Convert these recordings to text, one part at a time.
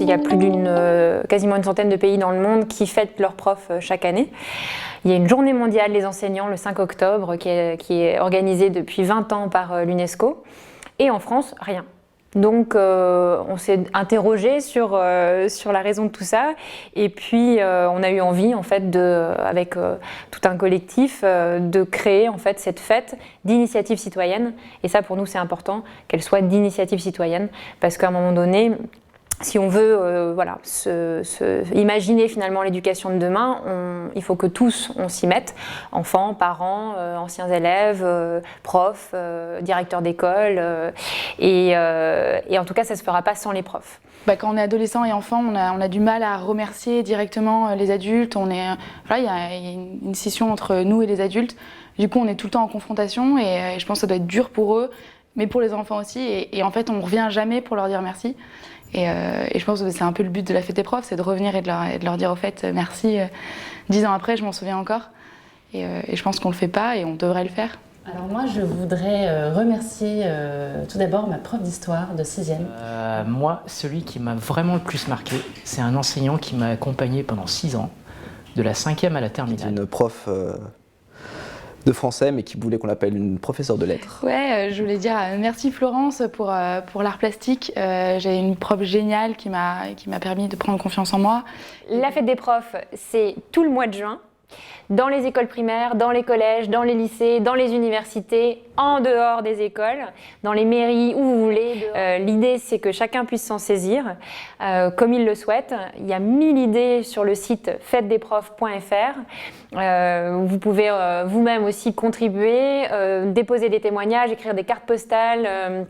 il y a quasiment une centaine de pays dans le monde qui fêtent leurs profs chaque année. Il y a une journée mondiale des enseignants le 5 octobre qui est organisée depuis 20 ans par l'UNESCO. Et en France, rien. Donc on s'est interrogé sur la raison de tout ça et puis on a eu envie en fait avec tout un collectif de créer en fait cette fête d'initiative citoyenne et ça pour nous c'est important qu'elle soit d'initiative citoyenne parce qu'à un moment donné si on veut imaginer finalement l'éducation de demain, il faut que tous on s'y mette, enfants, parents, anciens élèves, profs, directeurs d'école, et en tout cas ça ne se fera pas sans les profs. Quand on est adolescent et enfant, on a du mal à remercier directement les adultes. Il y a une scission entre nous et les adultes. Du coup, on est tout le temps en confrontation et je pense que ça doit être dur pour eux, mais pour les enfants aussi. Et en fait, on ne revient jamais pour leur dire merci. Et je pense que c'est un peu le but de la fête des profs, c'est de revenir et de leur dire au fait merci. 10 ans après, je m'en souviens encore. Et je pense qu'on ne le fait pas et on devrait le faire. Alors moi, je voudrais remercier tout d'abord ma prof d'histoire de 6e. Moi, celui qui m'a vraiment le plus marqué, c'est un enseignant qui m'a accompagné pendant 6 ans, de la 5e à la terminale. C'est une prof de français, mais qui voulait qu'on l'appelle une professeure de lettres. Ouais, je voulais dire merci Florence pour l'art plastique. J'ai une prof géniale qui m'a permis de prendre confiance en moi. La fête des profs, c'est tout le mois de juin. Dans les écoles primaires, dans les collèges, dans les lycées, dans les universités, en dehors des écoles, dans les mairies, où vous voulez. L'idée, c'est que chacun puisse s'en saisir comme il le souhaite. Il y a 1000 idées sur le site fêtedesprofs.fr. Vous pouvez vous-même aussi contribuer, déposer des témoignages, écrire des cartes postales,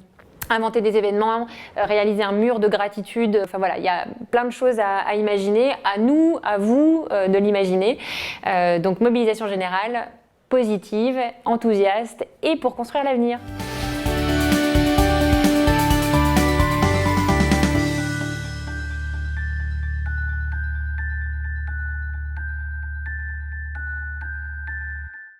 inventer des événements, réaliser un mur de gratitude. Enfin voilà, il y a plein de choses à imaginer, à nous, à vous de l'imaginer. Donc mobilisation générale, positive, enthousiaste et pour construire l'avenir.